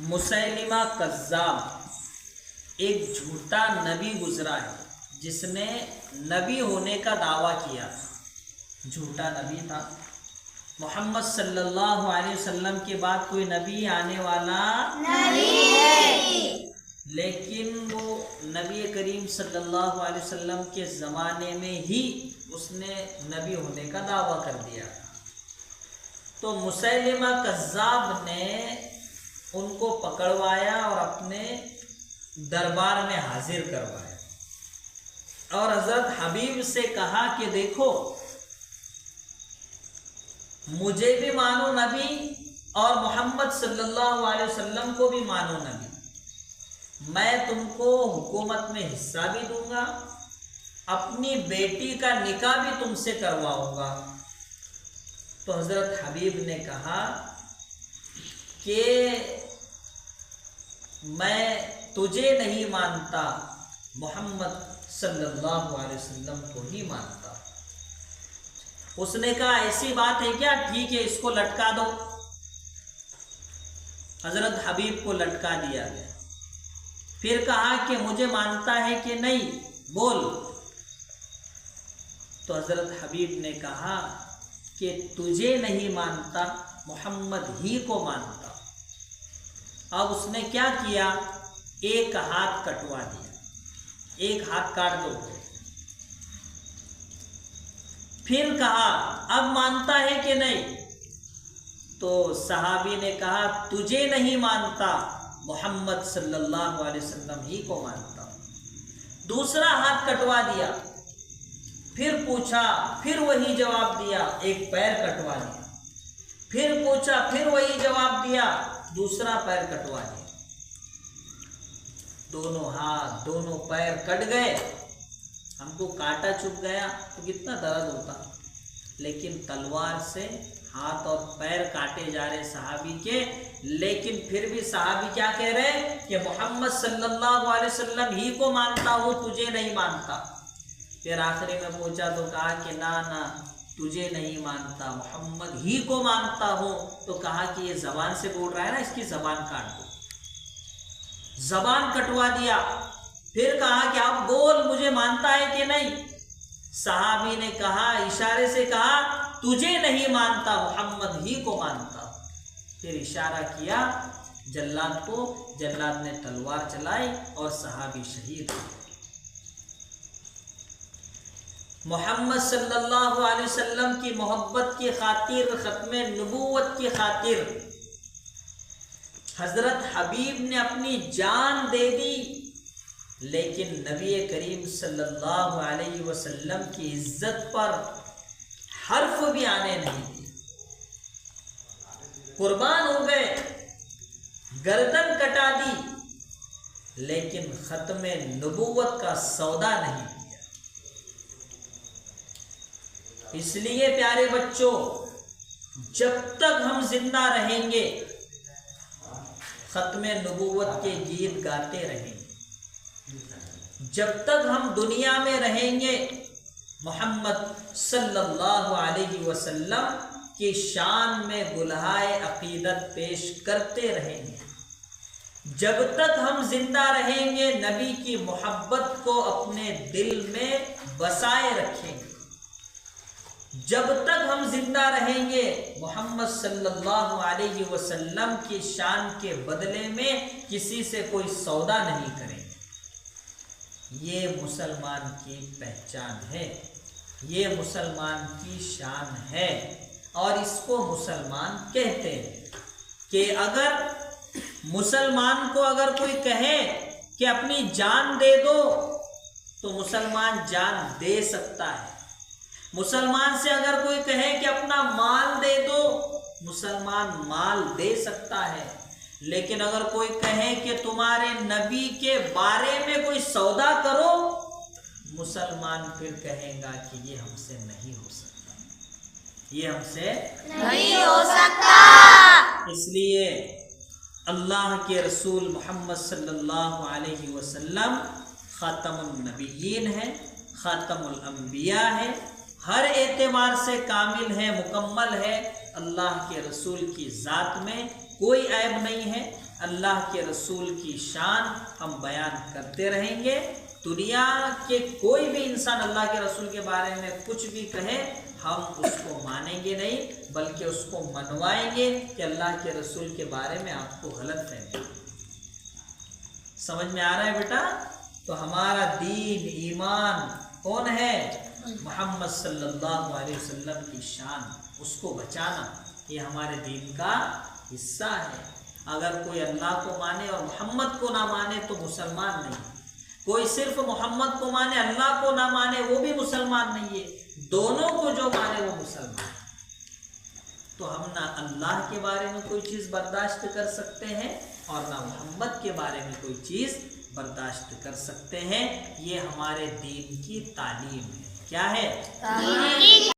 مسیلمہ کذاب ایک جھوٹا نبی گزرا ہے جس نے نبی ہونے کا دعویٰ کیا تھا. جھوٹا نبی تھا. محمد صلی اللہ علیہ وسلم کے بعد کوئی نبی آنے والا نہیں ہے، لیکن وہ نبی کریم صلی اللہ علیہ وسلم کے زمانے میں ہی اس نے نبی ہونے کا دعویٰ کر دیا. تو مسیلمہ کذاب نے ان کو پکڑوایا اور اپنے دربار میں حاضر کروایا اور حضرت حبیب سے کہا کہ دیکھو، مجھے بھی مانو نبی اور محمد صلی اللہ علیہ وسلم کو بھی مانو نبی. میں تم کو حکومت میں حصہ بھی دوں گا، اپنی بیٹی کا نکاح بھی تم سے کرواؤں گا. تو حضرت حبیب نے کہا کہ میں تجھے نہیں مانتا، محمد صلی اللہ علیہ وسلم کو ہی مانتا. اس نے کہا ایسی بات ہے کیا؟ ٹھیک ہے، اس کو لٹکا دو. حضرت حبیب کو لٹکا دیا گیا. پھر کہا کہ مجھے مانتا ہے کہ نہیں، بول. تو حضرت حبیب نے کہا کہ تجھے نہیں مانتا، محمد ہی کو مانتا. اب اس نے کیا کیا؟ ایک ہاتھ کٹوا دیا، ایک ہاتھ کاٹ دو. پھر کہا اب مانتا ہے کہ نہیں؟ تو صحابی نے کہا تجھے نہیں مانتا، محمد صلی اللہ علیہ وسلم ہی کو مانتا. دوسرا ہاتھ کٹوا دیا. پھر پوچھا، پھر وہی جواب دیا، ایک پیر کٹوا دیا. پھر پوچھا، پھر وہی جواب دیا، دوسرا پیر کٹوا دیا. دونوں ہاتھ دونوں پیر کٹ گئے. ہم کو کانٹا چبھ گیا تو کتنا درد ہوتا، لیکن تلوار سے ہاتھ اور پیر کاٹے جا رہے صحابی کے. لیکن پھر بھی صحابی کیا کہہ رہے کہ محمد صلی اللہ علیہ وسلم ہی کو مانتا ہوں، تجھے نہیں مانتا. پھر آخری میں پوچھا تو کہا کہ نہ تجھے نہیں مانتا، محمد ہی کو مانتا ہوں. تو کہا کہ یہ زبان سے بول رہا ہے نا، اس کی زبان کاٹ دو. زبان کٹوا دیا. پھر کہا کہ اب بول، مجھے مانتا ہے کہ نہیں؟ صحابی نے کہا، اشارے سے کہا تجھے نہیں مانتا، محمد ہی کو مانتا. پھر اشارہ کیا جلاد کو. جلاد نے تلوار چلائی اور صحابی شہید ہوئے. محمد صلی اللہ علیہ وسلم کی محبت کی خاطر، ختم نبوت کی خاطر حضرت حبیب نے اپنی جان دے دی، لیکن نبی کریم صلی اللہ علیہ وسلم کی عزت پر حرف بھی آنے نہیں دی. قربان ہو گئے، گردن کٹا دی، لیکن ختم نبوت کا سودا نہیں دیا. اس لیے پیارے بچوں، جب تک ہم زندہ رہیں گے ختم نبوت کے گیت گاتے رہیں گے. جب تک ہم دنیا میں رہیں گے محمد صلی اللہ علیہ وسلم کی شان میں گلہائے عقیدت پیش کرتے رہیں گے. جب تک ہم زندہ رہیں گے نبی کی محبت کو اپنے دل میں بسائے رکھیں گے. جب تک ہم زندہ رہیں گے محمد صلی اللہ علیہ وسلم کی شان کے بدلے میں کسی سے کوئی سودا نہیں کریں گے. یہ مسلمان کی پہچان ہے، یہ مسلمان کی شان ہے، اور اس کو مسلمان کہتے ہیں. کہ اگر مسلمان کو اگر کوئی کہے کہ اپنی جان دے دو تو مسلمان جان دے سکتا ہے. مسلمان سے اگر کوئی کہے کہ اپنا مال دے دو، مسلمان مال دے سکتا ہے. لیکن اگر کوئی کہے کہ تمہارے نبی کے بارے میں کوئی سودا کرو، مسلمان پھر کہے گا کہ یہ ہم سے نہیں ہو سکتا، یہ ہم سے نہیں ہو سکتا. اس لیے اللہ کے رسول محمد صلی اللہ علیہ وسلم خاتم النبیین ہے، خاتم الانبیاء ہے، ہر اعتبار سے کامل ہے، مکمل ہے. اللہ کے رسول کی ذات میں کوئی عیب نہیں ہے، اللہ کے رسول کی شان ہم بیان کرتے رہیں گے. دنیا کے کوئی بھی انسان اللہ کے رسول کے بارے میں کچھ بھی کہے ہم اس کو مانیں گے نہیں، بلکہ اس کو منوائیں گے کہ اللہ کے رسول کے بارے میں آپ کو غلط فہمی. سمجھ میں آ رہا ہے بیٹا؟ تو ہمارا دین ایمان کون ہے؟ محمد صلی اللہ علیہ وسلم کی شان، اس کو بچانا یہ ہمارے دین کا حصہ ہے. اگر کوئی اللہ کو مانے اور محمد کو نہ مانے تو مسلمان نہیں. کوئی صرف محمد کو مانے اللہ کو نہ مانے وہ بھی مسلمان نہیں ہے. دونوں کو جو مانے وہ مسلمان. تو ہم نہ اللہ کے بارے میں کوئی چیز برداشت کر سکتے ہیں اور نہ محمد کے بارے میں کوئی چیز برداشت کر سکتے ہیں. یہ ہمارے دین کی تعلیم ہے. کیا ہے؟